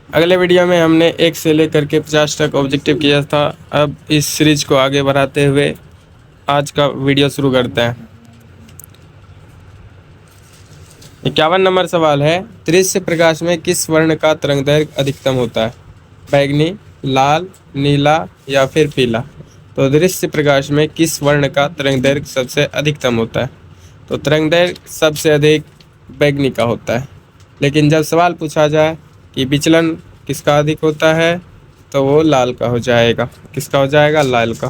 अगले वीडियो में हमने 1 से लेकर के 50 तक ऑब्जेक्टिव किया था। अब इस सीरीज को आगे बढ़ाते हुए आज का वीडियो शुरू करते हैं। 51 नंबर सवाल है, दृश्य प्रकाश में किस वर्ण का तरंगदैर्घ्य अधिकतम होता है? बैंगनी, लाल, नीला या फिर पीला? तो दृश्य प्रकाश में किस वर्ण का तरंगदैर्घ्य सबसे अधिकतम होता है? तो तरंगदैर्घ्य सबसे अधिक बैंगनी का होता है। लेकिन जब सवाल पूछा जाए कि विचलन किसका अधिक होता है, तो वो लाल का हो जाएगा। किसका हो जाएगा? लाल का।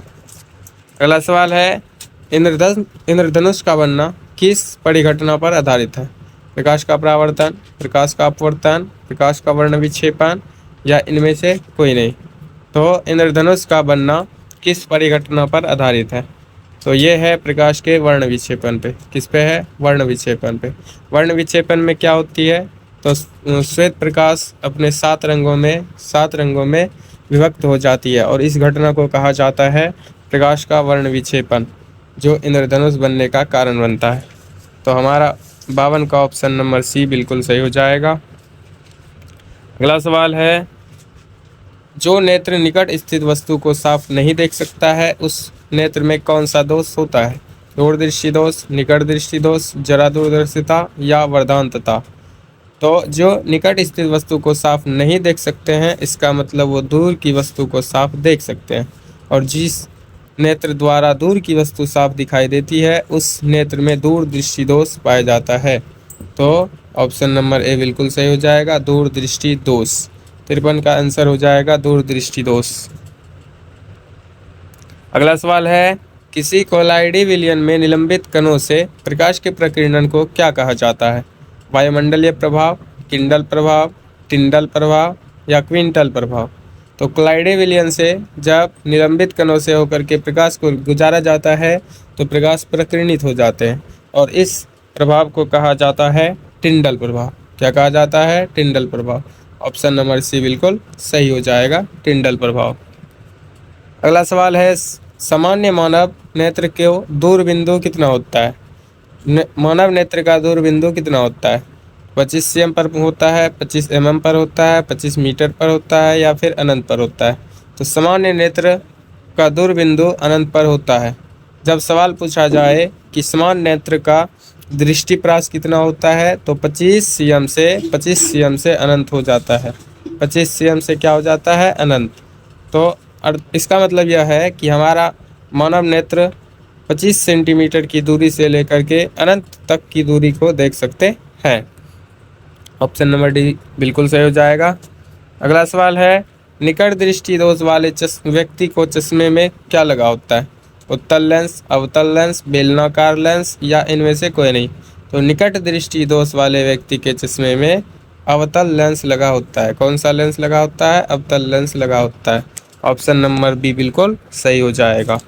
अगला सवाल है, इंद्रधनुष का बनना किस परिघटना पर आधारित है? प्रकाश का परावर्तन, प्रकाश का अपवर्तन, प्रकाश का वर्ण विक्षेपण या इनमें से कोई नहीं? तो इंद्रधनुष का बनना किस परिघटना पर आधारित है? तो ये है प्रकाश के वर्ण विक्षेपण पे। किस पे है? वर्ण विक्षेपण पे। वर्ण विक्षेपण में क्या होती है? तो श्वेत प्रकाश अपने 7 रंगों में विभक्त हो जाती है और इस घटना को कहा जाता है प्रकाश का वर्ण विक्षेपण, जो इंद्रधनुष बनने का कारण बनता है। तो हमारा 52 का ऑप्शन नंबर सी बिल्कुल सही हो जाएगा। अगला सवाल है, जो नेत्र निकट स्थित वस्तु को साफ नहीं देख सकता है, उस नेत्र में कौन सा दोष होता है? दूरदृष्टि दोष, निकट दृष्टि दोष, जरा दूरदर्शिता या वरदानतता? तो जो निकट स्थित वस्तु को साफ नहीं देख सकते हैं, इसका मतलब वो दूर की वस्तु को साफ देख सकते हैं, और जिस नेत्र द्वारा दूर की वस्तु साफ दिखाई देती है, उस नेत्र में दूरदृष्टि दोष पाया जाता है। तो ऑप्शन नंबर ए बिल्कुल सही हो जाएगा, दूरदृष्टि दोष। 53 का आंसर हो जाएगा दूरदृष्टि दोष। अगला सवाल है, किसी कोलाइडी विलयन में निलंबित कणों से प्रकाश के प्रकीर्णन को क्या कहा जाता है? वायुमंडलीय प्रभाव, किंडल प्रभाव, टिंडल प्रभाव या क्विंटल प्रभाव? तो कोलाइडी विलयन से जब निलंबित कणों से होकर के प्रकाश को गुजारा जाता है तो प्रकाश प्रकीर्णित हो जाते हैं, और इस प्रभाव को कहा जाता है टिंडल प्रभाव। क्या कहा जाता है? टिंडल प्रभाव। ऑप्शन नंबर सी बिल्कुल सही हो जाएगा, टिंडल प्रभाव। अगला सवाल है, सामान्य मानव नेत्र को दूरबिंदु कितना होता है? मानव नेत्र का दूरबिंदु कितना होता है? 25 cm पर होता है, 25 mm पर होता है, 25 मीटर पर होता है या फिर अनंत पर होता है? तो सामान्य नेत्र का दूरबिंदु अनंत पर होता है। जब सवाल पूछा जाए कि समान नेत्र का दृष्टिप्रास कितना होता है, तो 25 cm से अनंत हो जाता है। 25 cm से क्या हो जाता है? अनंत। तो इसका मतलब यह है कि हमारा मानव नेत्र 25 सेंटीमीटर की दूरी से लेकर के अनंत तक की दूरी को देख सकते हैं। ऑप्शन नंबर डी बिल्कुल सही हो जाएगा। अगला सवाल है, निकट दृष्टि दोष वाले व्यक्ति को चश्मे में क्या लगा होता है? उत्तल लेंस, अवतल लेंस, बेलनाकार लेंस या इनमें से कोई नहीं? तो निकट दृष्टि दोष वाले व्यक्ति के चश्मे में अवतल लेंस लगा होता है। कौन सा लेंस लगा होता है? अवतल लेंस लगा होता है। ऑप्शन नंबर बी बिल्कुल सही हो जाएगा।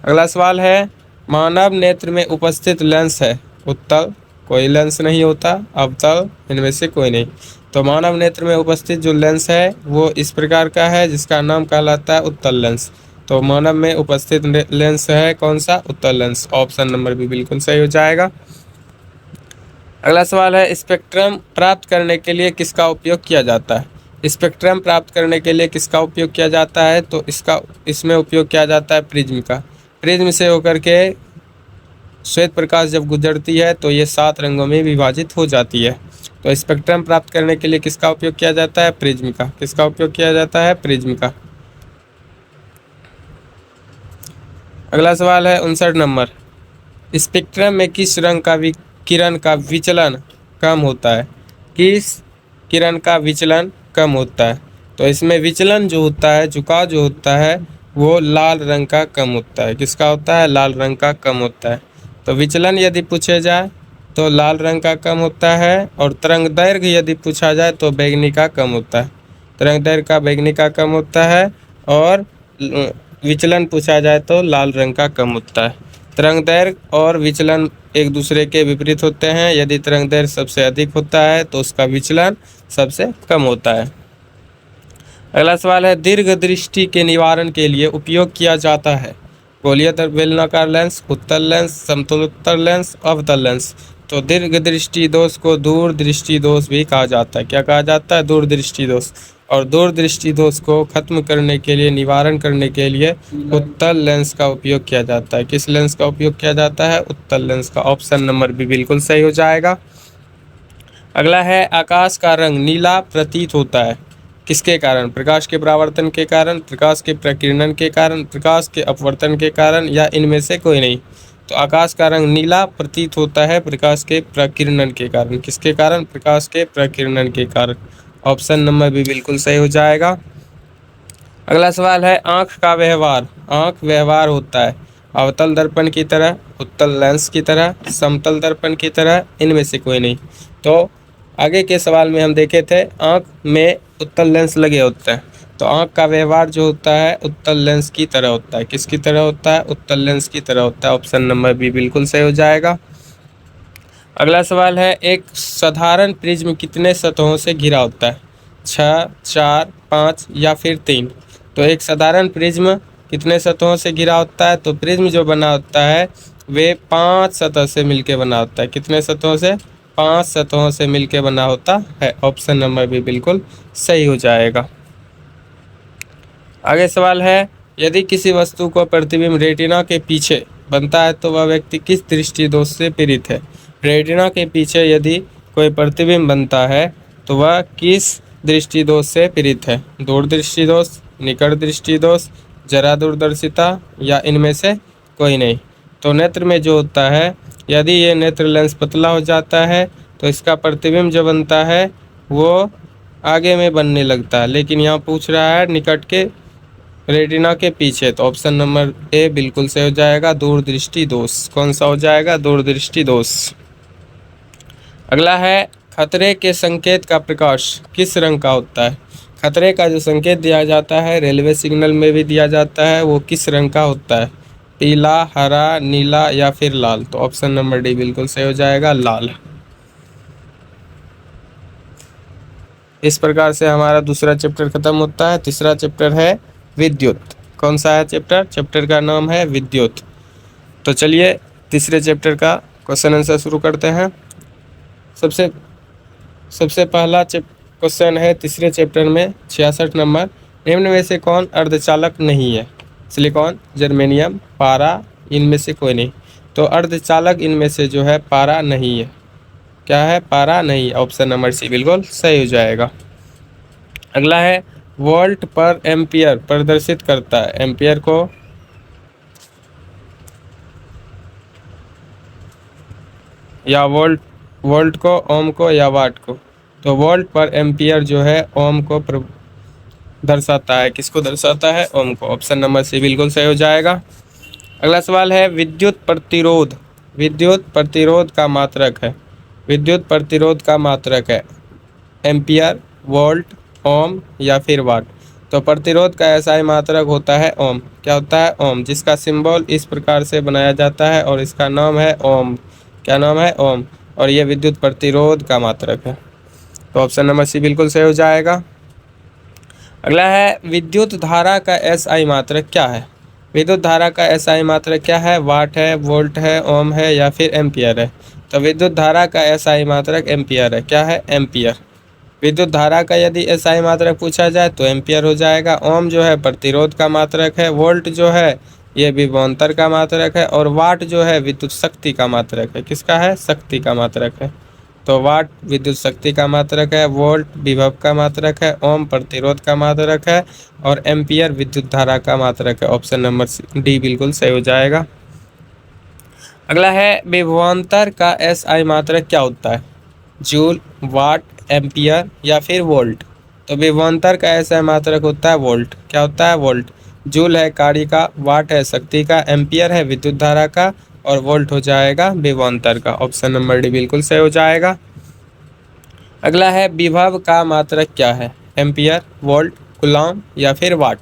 अगला सवाल है, मानव नेत्र में उपस्थित लेंस है उत्तल, कोई लेंस नहीं होता, अवतल, इनमें से कोई नहीं? तो मानव नेत्र में उपस्थित जो लेंस है वो इस प्रकार का है, जिसका नाम कहलाता है उत्तल लेंस। तो मानव में उपस्थित लेंस है कौन सा? उत्तल लेंस। ऑप्शन नंबर बी बिल्कुल सही हो जाएगा। अगला सवाल है, स्पेक्ट्रम प्राप्त करने के लिए किसका उपयोग किया जाता है? स्पेक्ट्रम प्राप्त करने के लिए किसका उपयोग किया जाता है? तो इसमें उपयोग किया जाता है प्रिज्म का। प्रिज्म से होकर के श्वेत प्रकाश जब गुजरती है तो ये 7 रंगों में विभाजित हो जाती है। तो स्पेक्ट्रम प्राप्त करने के लिए किसका उपयोग किया जाता है? प्रिज्म का। किसका उपयोग किया जाता है? प्रिज्म का। अगला सवाल है 59 नंबर, स्पेक्ट्रम में किस रंग का किरण का विचलन कम होता है? किस किरण का विचलन कम होता है? तो इसमें विचलन जो होता है, झुकाव जो होता है, वो लाल रंग का कम होता है। किसका होता है? लाल रंग का कम होता है। तो विचलन यदि पूछे जाए तो लाल रंग का कम होता है, और तरंग दैर्घ्य यदि पूछा जाए तो बैंगनी का कम होता है। तरंग दैर्घ्य का बैंगनी का कम होता है, और विचलन पूछा जाए तो लाल रंग का कम होता है। तरंग दैर्घ्य और विचलन एक दूसरे के विपरीत होते हैं। यदि तरंग दैर्घ्य सबसे अधिक होता है तो उसका विचलन सबसे कम होता है। अगला सवाल है, दीर्घ दृष्टि के निवारण के लिए उपयोग किया जाता है गोलीय बेलनाकार लेंस, उत्तल लेंस, समतुल उत्तल लेंस, अवतल लेंस? तो दीर्घ दृष्टि दोष को दूर दृष्टि दोष भी कहा जाता है। क्या कहा जाता है? दूर दृष्टि दोष। और दूर दृष्टि दोष को खत्म करने के लिए, निवारण करने के लिए उत्तल लेंस का उपयोग किया जाता है। किस लेंस का उपयोग किया जाता है? उत्तल लेंस का। ऑप्शन नंबर बी बिल्कुल सही हो जाएगा। अगला है, आकाश का रंग नीला प्रतीत होता है किसके कारण? प्रकाश के परावर्तन के कारण, प्रकाश के प्रकीर्णन के कारण, प्रकाश के अपवर्तन के कारण, या इनमें से कोई नहीं। तो आकाश का रंग नीला प्रतीत होता है प्रकाश के प्रकीर्णन के कारण। किसके कारण? प्रकाश के प्रकीर्णन के कारण। ऑप्शन नंबर बी बिल्कुल सही हो जाएगा। अगला सवाल है, आँख का व्यवहार। आँख व्यवहार होता है अवतल दर्पण की तरह, उत्तल लेंस की तरह, समतल दर्पण की तरह, इनमें से कोई नहीं। तो आगे के सवाल में हम देखे थे आँख में उत्तल लेंस लगे होते हैं, तो आँख का व्यवहार जो होता है उत्तल लेंस की तरह होता है। किसकी तरह होता है? उत्तल लेंस की तरह होता है। ऑप्शन नंबर बी बिल्कुल सही हो जाएगा। अगला सवाल है, एक साधारण प्रिज्म कितने सतहों से घिरा होता है? 6, 4, 5 या फिर 3। तो एक साधारण प्रिज्म कितने सतहों से घिरा होता है? तो प्रिज्म जो बना होता है वे 5 सतह से मिलकर बना होता है। कितने सतहों से? 5 सतहों से मिलकर बना होता है। ऑप्शन नंबर बी बिल्कुल सही हो जाएगा। आगे सवाल है, यदि किसी वस्तु को प्रतिबिंब रेटिना के पीछे बनता है तो वह व्यक्ति किस दृष्टि दोष से पीड़ित है? रेटिना के पीछे यदि कोई प्रतिबिंब बनता है तो वह किस दृष्टि दोष से पीड़ित है? दूरदृष्टि दोष, निकट दृष्टि दोष, जरा दूरदर्शिता, या इनमें से कोई नहीं। तो नेत्र में जो होता है, यदि ये नेत्र लेंस पतला हो जाता है तो इसका प्रतिबिंब जो बनता है वो आगे में बनने लगता है, लेकिन यहाँ पूछ रहा है निकट के रेटिना के पीछे। तो ऑप्शन नंबर ए बिल्कुल सही हो जाएगा, दूरदृष्टि दोष। कौन सा हो जाएगा? दूरदृष्टि दोष। अगला है, खतरे के संकेत का प्रकाश किस रंग का होता है? खतरे का जो संकेत दिया जाता है रेलवे सिग्नल में भी दिया जाता है, वो किस रंग का होता है? पीला, हरा, नीला या फिर लाल। तो ऑप्शन नंबर डी बिल्कुल सही हो जाएगा, लाल। इस प्रकार से हमारा दूसरा चैप्टर खत्म होता है। तीसरा चैप्टर है विद्युत। कौन सा है चैप्टर? चैप्टर का नाम है विद्युत। तो चलिए तीसरे चैप्टर का क्वेश्चन आंसर शुरू करते हैं। सबसे पहला क्वेश्चन है तीसरे चैप्टर में 66 नंबर, निम्न में से कौन अर्धचालक नहीं है? सिलिकॉन, जर्मेनियम, पारा, इनमें से कोई नहीं। तो अर्धचालक इनमें से जो है पारा नहीं है। क्या है? पारा नहीं। ऑप्शन नंबर सी बिल्कुल सही हो जाएगा। अगला है, वोल्ट पर एम्पियर प्रदर्शित करता है। एम्पियर को या वोल्ट को, ओम को या वाट को? तो वोल्ट पर एम्पियर जो है ओम को दर्शाता है। किसको दर्शाता है? ओम को। ऑप्शन नंबर सी बिल्कुल सही हो जाएगा। अगला सवाल है, विद्युत प्रतिरोध। विद्युत प्रतिरोध का मात्रक है। विद्युत प्रतिरोध का मात्रक है एम्पियर, वोल्ट, ओम या फिर वाट। तो प्रतिरोध का ऐसा ही मात्रक होता है ओम। क्या होता है? ओम, जिसका सिंबल इस प्रकार से बनाया जाता है और इसका नाम है ओम। क्या नाम है? ओम। और ये विद्युत प्रतिरोध का मात्रक है। तो ऑप्शन नंबर सी बिल्कुल सही हो जाएगा। अगला है, विद्युत धारा का एसआई मात्रक क्या है? विद्युत धारा का एसआई मात्रक क्या है? वाट है, वोल्ट है, ओम है या फिर एम्पियर है? तो विद्युत धारा का एसआई मात्रक एम्पियर है। क्या है? एम्पियर। विद्युत धारा का यदि एसआई मात्रक पूछा जाए तो एम्पियर हो जाएगा। ओम जो है प्रतिरोध का मात्रक है, वोल्ट जो है ये विभवांतर का मात्रक है, और वाट जो है विद्युत शक्ति का मात्रक है। किसका है? शक्ति का मात्रक है। तो वाट विद्युत शक्ति का मात्रक है, वोल्ट विभव का मात्रक है, ओम प्रतिरोध का मात्रक है, और एम्पियर विद्युत धारा का मात्रक है। ऑप्शन नंबर डी बिल्कुल सही हो जाएगा। अगला है, विभवांतर का एसआई मात्रक क्या होता है? जूल, वाट, एम्पियर या फिर वोल्ट? तो विभवांतर का एसआई मात्रक होता है वोल्ट। क्या होता है? वोल्ट। जूल है कार्य का, वाट है शक्ति का, एम्पियर है विद्युत धारा का, और वोल्ट हो जाएगा विभवांतर का। ऑप्शन नंबर डी बिल्कुल सही हो जाएगा। अगला है, विभव का मात्रक क्या है? एम्पियर, वोल्ट, कूलॉम या फिर वाट?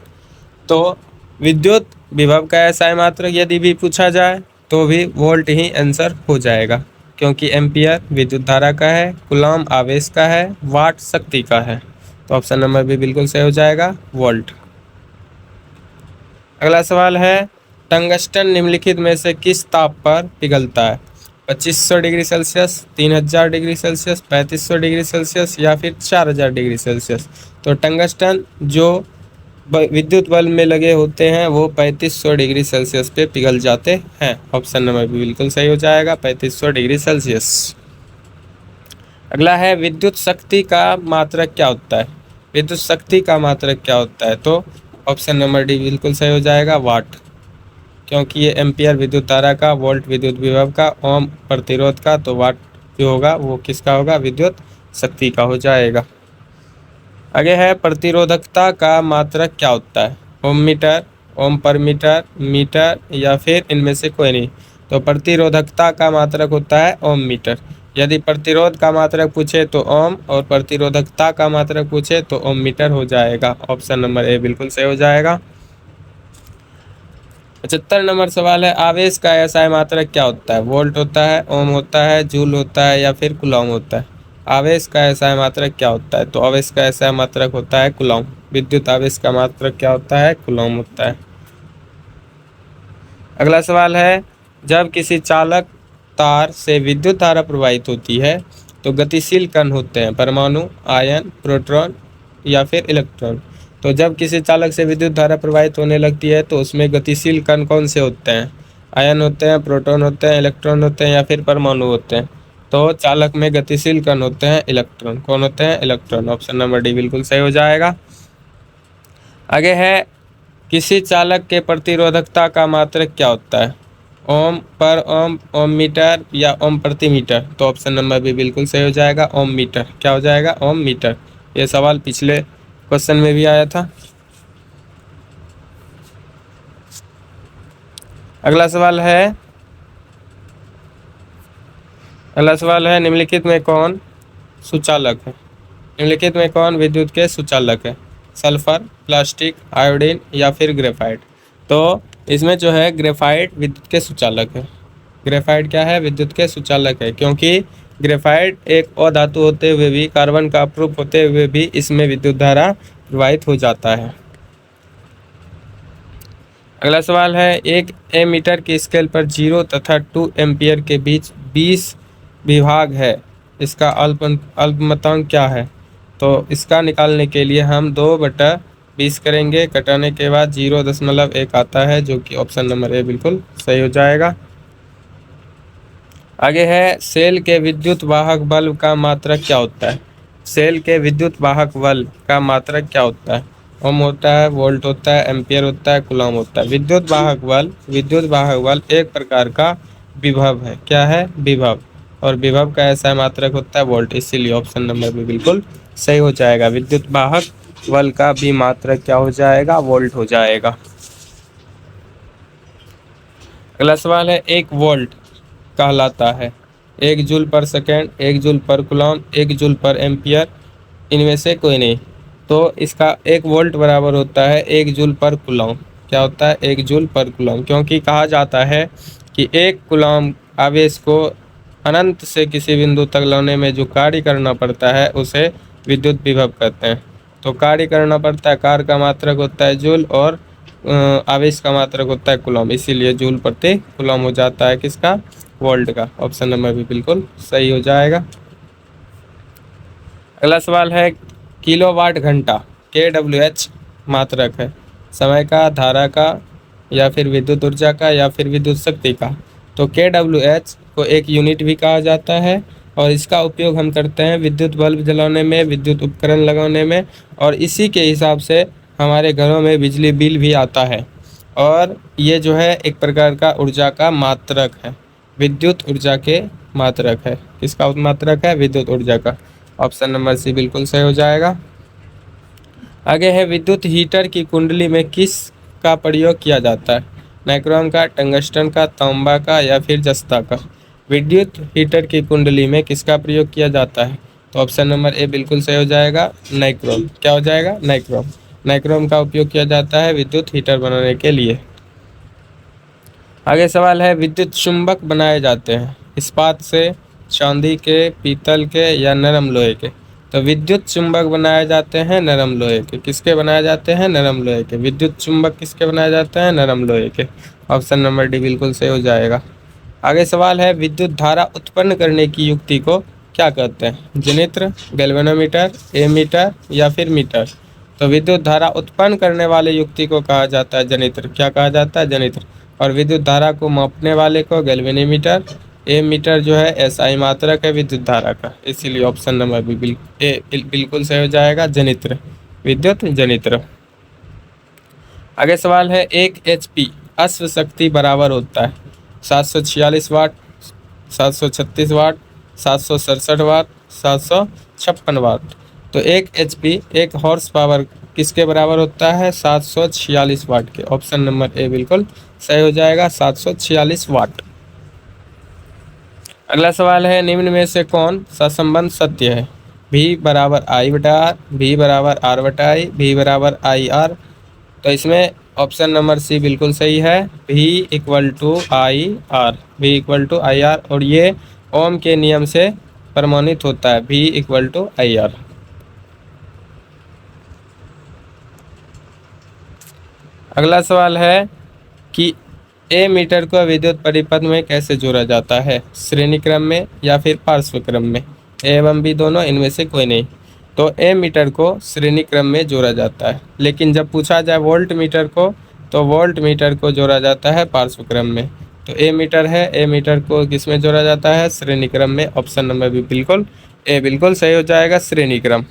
तो विद्युत विभव का एसआई मात्रक यदि भी पूछा जाए तो भी वोल्ट ही आंसर हो जाएगा, क्योंकि एम्पियर विद्युत धारा का है, कूलॉम आवेश का है, वाट शक्ति का है। तो ऑप्शन नंबर भी बिल्कुल सही हो जाएगा, वोल्ट। अगला सवाल है, टंगस्टन निम्नलिखित में से किस ताप पर पिघलता है? 2500 degree Celsius, 3000 degree Celsius, 3500 degree Celsius या फिर 4000 डिग्री सेल्सियस। तो टंगस्टन जो विद्युत बल्ब में लगे होते हैं वो 3500 डिग्री सेल्सियस पे पिघल जाते हैं। ऑप्शन नंबर बी बिल्कुल सही हो जाएगा, 3500 डिग्री सेल्सियस। अगला है विद्युत शक्ति का मात्रक क्या होता है? विद्युत शक्ति का मात्रक क्या होता है? तो ऑप्शन नंबर डी बिल्कुल सही हो जाएगा, वाट, क्योंकि ये एम्पियर विद्युत धारा का, वोल्ट विद्युत विभव का, ओम प्रतिरोध का, तो वाट जो होगा वो किसका होगा? विद्युत शक्ति का हो जाएगा। आगे है प्रतिरोधकता का मात्रक क्या होता है? ओम मीटर, ओम पर मीटर, मीटर या फिर इनमें से कोई नहीं। तो प्रतिरोधकता का मात्रक होता है ओम मीटर। यदि प्रतिरोध का मात्रक पूछे तो ओम और प्रतिरोधकता का मात्रक पूछे तो ओम मीटर हो जाएगा। ऑप्शन नंबर ए बिल्कुल सही हो जाएगा। 75 नंबर सवाल है, आवेश का एसआई मात्रक क्या होता है? वोल्ट होता है, ओम होता है, जूल होता है या फिर कूलॉम होता है? आवेश का एसआई मात्रक क्या होता है? तो आवेश का एसआई मात्रक होता है कूलॉम। विद्युत आवेश का मात्रक क्या होता है? कूलॉम होता है। अगला सवाल है, जब किसी चालक तार से विद्युत धारा प्रवाहित होती है तो गतिशील कण होते हैं परमाणु, आयन, प्रोटॉन या फिर इलेक्ट्रॉन। तो जब किसी चालक से विद्युत धारा प्रवाहित होने लगती है तो उसमें गतिशील कण कौन से होते हैं? आयन होते हैं, प्रोटॉन होते हैं, इलेक्ट्रॉन होते हैं या फिर परमाणु होते हैं? तो चालक में गतिशील कण होते हैं इलेक्ट्रॉन। कौन होते हैं? इलेक्ट्रॉन। ऑप्शन नंबर डी बिल्कुल सही हो जाएगा। आगे है, किसी चालक के प्रतिरोधकता का मात्रक क्या होता है? ओम पर ओम, ओम मीटर या ओम प्रति मीटर? तो ऑप्शन नंबर बी बिल्कुल सही हो जाएगा, ओम मीटर। क्या हो जाएगा? ओम मीटर। ये सवाल पिछले क्वेश्चन में भी आया था। अगला सवाल है निम्नलिखित में कौन सुचालक है? निम्नलिखित में कौन विद्युत के सुचालक है? सल्फर, प्लास्टिक, आयोडीन या फिर ग्रेफाइट? तो इसमें जो है ग्रेफाइट विद्युत के सुचालक है। ग्रेफाइट क्या है? विद्युत के सुचालक है, क्योंकि ग्रेफाइट एक अधातु होते हुए भी, कार्बन का अप्रूप होते हुए भी इसमें विद्युत धारा प्रवाहित हो जाता है। अगला सवाल है, एक एमीटर की स्केल पर 0 तथा 2 एम्पियर के बीच 20 विभाग है, इसका अल्पमतांक क्या है? तो इसका निकालने के लिए हम 2/20 करेंगे, कटाने के बाद 0.1 आता है, जो कि ऑप्शन नंबर ए बिल्कुल सही हो जाएगा। आगे है, सेल के विद्युत वाहक बल्ब का मात्रक क्या होता है? सेल के विद्युत वाहक बल्ब का मात्रक क्या होता है? ओम होता है, वोल्ट होता है, एम्पियर होता है, कूलॉम होता है? विद्युत वाहक बल्ब एक प्रकार का विभव है। क्या है? विभव। और विभव का ऐसा मात्रक होता है वोल्ट, इसीलिए ऑप्शन नंबर भी बिल्कुल सही हो जाएगा। विद्युत वाहक बल्ब का भी मात्रक क्या हो जाएगा? वोल्ट हो जाएगा। अगला सवाल है, 1 वोल्ट कहलाता है 1 जूल पर सेकेंड, 1 जूल पर कूलॉम, 1 जूल पर एम्पियर, इनमें से कोई नहीं। तो इसका 1 वोल्ट बराबर होता है 1 जूल पर कूलॉम। क्या होता है? 1 जूल पर कूलॉम, क्योंकि कहा जाता है कि 1 कूलॉम आवेश को अनंत से किसी बिंदु तक लाने में जो कार्य करना पड़ता है उसे विद्युत विभव कहते हैं। तो कार्य करना पड़ता है, कार्य का मात्रक होता है जूल और आवेश का मात्रक होता है कूलॉम, इसीलिए जूल प्रति कूलॉम हो जाता है किसका? वोल्ट का। ऑप्शन नंबर भी बिल्कुल सही हो जाएगा। अगला सवाल है, किलोवाट घंटा kWh मात्रक है समय का, धारा का या फिर विद्युत ऊर्जा का या फिर विद्युत शक्ति का? तो kWh को एक यूनिट भी कहा जाता है और इसका उपयोग हम करते हैं विद्युत बल्ब जलाने में, विद्युत उपकरण लगाने में, और इसी के हिसाब से हमारे घरों में बिजली बिल भी आता है। और ये जो है एक प्रकार का ऊर्जा का मात्रक है, विद्युत ऊर्जा के मात्रक है। किसका मात्रक है? विद्युत ऊर्जा का। ऑप्शन नंबर सी बिल्कुल सही हो जाएगा। आगे है, विद्युत हीटर की कुंडली में किस का प्रयोग किया जाता है? नाइक्रोम का, टंगस्टन का, तांबा का या फिर जस्ता का? विद्युत हीटर की कुंडली में किसका प्रयोग किया जाता है? तो ऑप्शन नंबर ए बिल्कुल सही हो जाएगा, नाइक्रोम। क्या हो जाएगा? नाइक्रोम। नाइक्रोम का उपयोग किया जाता है विद्युत हीटर बनाने के लिए। आगे सवाल है, विद्युत चुंबक बनाए जाते हैं इस्पात से, चांदी के, पीतल के या नरम लोहे के? तो विद्युत चुंबक बनाए जाते हैं नरम लोहे के। किसके बनाए जाते हैं? नरम लोहे के। विद्युत चुंबक किसके बनाए जाते हैं? नरम लोहे के। ऑप्शन नंबर डी बिल्कुल सही हो जाएगा। आगे सवाल है, विद्युत धारा उत्पन्न करने की युक्ति को क्या कहते हैं? जनित्र, गैल्वेनोमीटर, एमीटर या फिर मीटर। तो विद्युत धारा उत्पन्न करने वाले युक्ति को कहा जाता है जनित्र। क्या कहा जाता है? जनित्र। और विद्युत धारा को मापने वाले को गैल्वेनोमीटर। एमीटर जो है एसआई मात्रक है विद्युत धारा का, इसीलिए ऑप्शन नंबर बी बिल्कुल सही हो जाएगा, जनित्र, विद्युत जनित्र। आगे सवाल है, 1 HP अश्व शक्ति बराबर होता है 746 वाट, 736 वाट, 767 वाट, 756 वाट। तो 1 HP 1 हॉर्स पावर किसके बराबर होता है? 746 वाट के। ऑप्शन नंबर ए बिल्कुल सही हो जाएगा, 746 वाट। अगला सवाल है, निम्न में से कौन सा संबंध सत्य है? V बराबर I बटा आर, V बराबर R बटा आई, V बराबर आई आर। तो इसमें ऑप्शन नंबर सी बिल्कुल सही है, V equal to I R, V equal to I R. और ये ओम के नियम से प्रमाणित होता है, V equal to I R. अगला सवाल है कि ए मीटर को विद्युत परिपथ में कैसे जोड़ा जाता है? श्रेणी क्रम में या फिर पार्श्व क्रम में? ए एवं बी दोनों, इनमें से कोई नहीं। तो ए मीटर को श्रेणी क्रम में जोड़ा जाता है, लेकिन जब पूछा जाए वोल्ट मीटर को, तो वोल्ट मीटर को जोड़ा जाता है पार्श्व क्रम में। तो ए मीटर है, ए मीटर को किस में जोड़ा जाता है? श्रेणी क्रम में। ऑप्शन नंबर बी बिल्कुल ए बिल्कुल सही हो जाएगा, श्रेणी क्रम।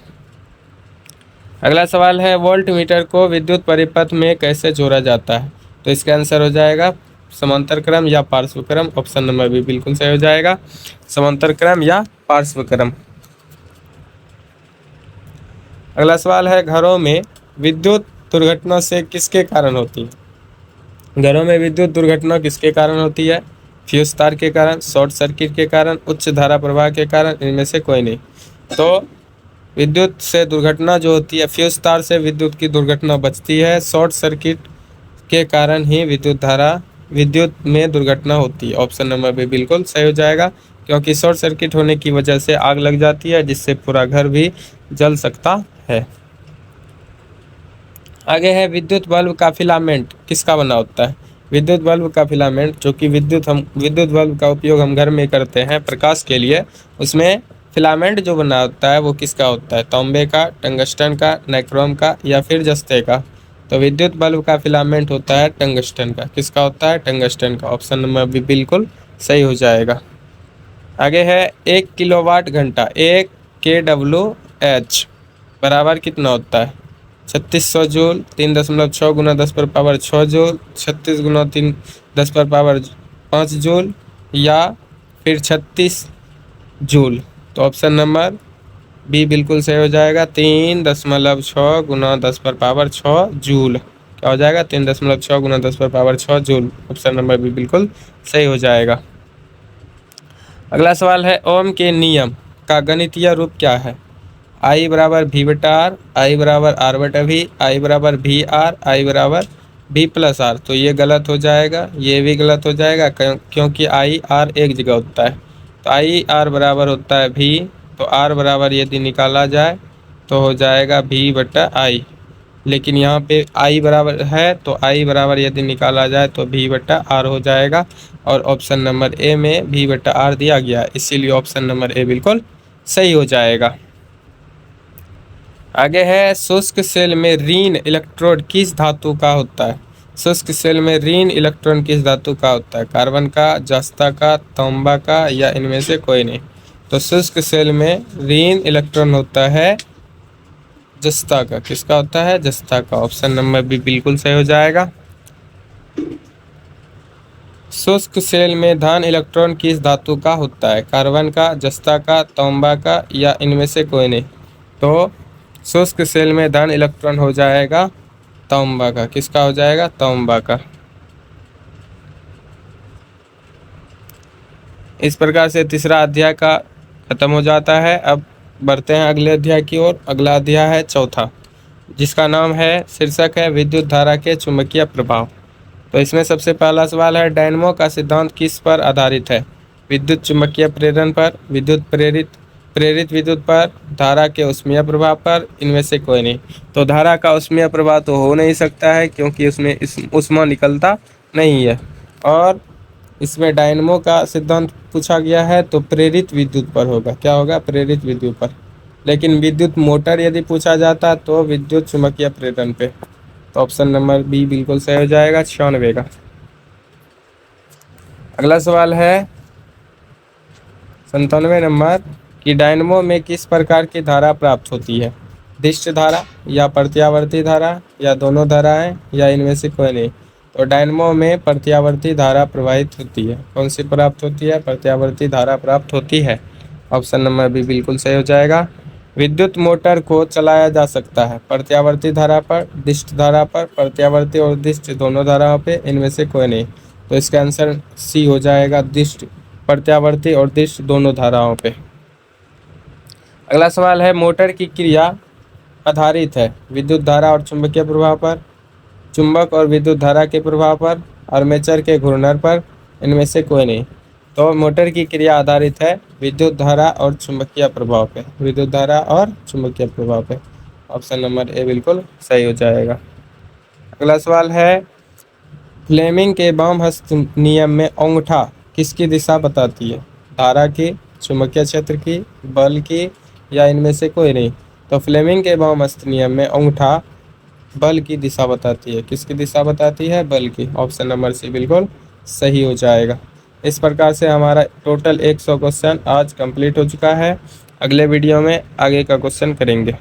अगला सवाल है, वोल्ट मीटर को विद्युत परिपथ में कैसे जोड़ा जाता है? तो इसका आंसर हो जाएगा समांतर क्रम या पार्श्व क्रम। ऑप्शन नंबर बी बिल्कुल सही हो जाएगा, समांतर क्रम या पार्श्व क्रम। अगला सवाल है, घरों में विद्युत दुर्घटना से किसके कारण होती है? घरों में विद्युत दुर्घटना किसके कारण होती है? फ्यूज तार के कारण, शॉर्ट सर्किट के कारण, उच्च धारा प्रवाह के कारण, इनमें से कोई नहीं। तो विद्युत से दुर्घटना जो होती है, फ्यूज तार से विद्युत की दुर्घटना बचती है, शॉर्ट सर्किट के कारण ही विद्युत में दुर्घटना होती है। ऑप्शन नंबर बी बिल्कुल सही हो जाएगा, क्योंकि शॉर्ट सर्किट होने की वजह से आग लग जाती है, जिससे पूरा घर भी जल सकता है। आगे है, विद्युत बल्ब का फिलामेंट किसका बना होता है? विद्युत बल्ब का फिलामेंट, जो कि विद्युत बल्ब का उपयोग हम घर में करते हैं प्रकाश के लिए, उसमें फिलामेंट जो बना होता है वो किसका होता है? तांबे का, टंगस्टन का, नाइक्रोम का या फिर जस्ते का? तो विद्युत बल्ब का फिलामेंट होता है टंगस्टन का। किसका होता है? टंगस्टन का। ऑप्शन नंबर बी बिल्कुल सही हो जाएगा। आगे है, 1 किलोवाट घंटा, 1 kWh बराबर कितना होता है? 3600 जूल, 3.6 गुना 10 पर पावर 6 जूल, 36 गुना 3 10 पर पावर 5 जूल या फिर 36 जूल। तो ऑप्शन नंबर बी बिल्कुल सही हो जाएगा, 3.6 गुना 10 पर पावर 6 जूल। क्या हो जाएगा? 3.6 गुना 10 पर power 6 joule. Option number B बिल्कुल सही हो जाएगा। अगला सवाल है, ओम के नियम का गणितीय रूप क्या है? आई बराबर भी बटा आर, आई बराबर आर बटा भी, आई बराबर भी आर, आई बराबर भी प्लस आर। तो ये गलत हो जाएगा, ये भी गलत हो जाएगा, क्योंकि आई आर एक जगह होता है। तो आई आर बराबर होता है भी, तो आर बराबर यदि निकाला जाए तो हो जाएगा भी बटा आई, लेकिन यहाँ पे आई बराबर है, तो आई बराबर यदि निकाला जाए तो भी बटा आर हो जाएगा। और ऑप्शन नंबर ए में भी बटा आर दिया गया, इसीलिए ऑप्शन नंबर ए बिल्कुल सही हो जाएगा। आगे है, शुष्क सेल में ऋण इलेक्ट्रोड किस धातु का होता है? शुष्क सेल में ऋण इलेक्ट्रॉन किस धातु का होता है? कार्बन का, जस्ता का, तांबा का या इनमें से कोई नहीं? तो शुष्क सेल में ऋण इलेक्ट्रॉन होता है जस्ता का। किसका होता है? जस्ता का। ऑप्शन नंबर बी बिल्कुल सही हो जाएगा। शुष्क सेल में धन इलेक्ट्रॉन किस धातु का होता है? कार्बन का, जस्ता का, तांबा का या इनमें से कोई नहीं? तो शुष्क सेल में धन इलेक्ट्रॉन हो जाएगा तांबा का। किसका हो जाएगा? तांबा का। इस प्रकार से तीसरा अध्याय का खत्म हो जाता है। अब बढ़ते हैं अगले अध्याय की ओर। अगला अध्याय है चौथा, जिसका नाम है, शीर्षक है विद्युत धारा के चुंबकीय प्रभाव। तो इसमें सबसे पहला सवाल है, डायनमो का सिद्धांत किस पर आधारित है? विद्युत चुंबकीय प्रेरण पर, विद्युत प्रेरित विद्युत पर, धारा के ऊष्मीय प्रभाव पर, इनमें से कोई नहीं। तो धारा का ऊष्मीय प्रभाव तो हो नहीं सकता है, क्योंकि उसमें ऊष्मा निकलता नहीं है। और इसमें डायनमो का सिद्धांत पूछा गया है तो प्रेरित विद्युत पर होगा। क्या होगा? प्रेरित विद्युत पर। लेकिन विद्युत मोटर यदि पूछा जाता तो विद्युत चुम्बकीय प्रेरण पे। तो ऑप्शन नंबर बी बिल्कुल सही हो जाएगा, 96 का। अगला सवाल है 97 नंबर कि डायनमो में किस प्रकार की धारा प्राप्त होती है? दिष्ट धारा या प्रत्यावर्ती धारा या दोनों धाराएं या इनमें से कोई नहीं। तो डायनमो में प्रत्यावर्ती धारा प्रवाहित होती है। कौन सी प्राप्त होती है? प्रत्यावर्ती धारा प्राप्त होती है। ऑप्शन नंबर बी बिल्कुल सही हो जाएगा। विद्युत मोटर को चलाया जा सकता है प्रत्यावर्ती धारा पर, दिष्ट धारा पर, प्रत्यावर्ती और दिष्ट दोनों धाराओं पे, इनमें से कोई नहीं। तो इसका आंसर सी हो जाएगा, दिष्ट, प्रत्यावर्ती और दिष्ट दोनों धाराओं पे। अगला सवाल है मोटर की क्रिया आधारित है विद्युत धारा और चुंबकीय प्रवाह पर, चुंबक और विद्युत धारा के प्रभाव पर, आर्मेचर के घूर्णन पर, इनमें से कोई नहीं। तो मोटर की क्रिया आधारित है विद्युत धारा और चुंबकीय प्रभाव पे, विद्युत धारा और चुंबकीय प्रभाव पे। ऑप्शन नंबर ए बिल्कुल सही हो जाएगा। अगला सवाल है फ्लेमिंग के वाम हस्त नियम में अंगूठा किसकी दिशा बताती है? धारा की, चुंबकीय क्षेत्र की, बल की, या इनमें से कोई नहीं। तो फ्लेमिंग के वाम हस्त नियम में अंगूठा बल की दिशा बताती है। किसकी दिशा बताती है? बल की। ऑप्शन नंबर सी बिल्कुल सही हो जाएगा। इस प्रकार से हमारा टोटल 100 क्वेश्चन आज कंप्लीट हो चुका है। अगले वीडियो में आगे का क्वेश्चन करेंगे।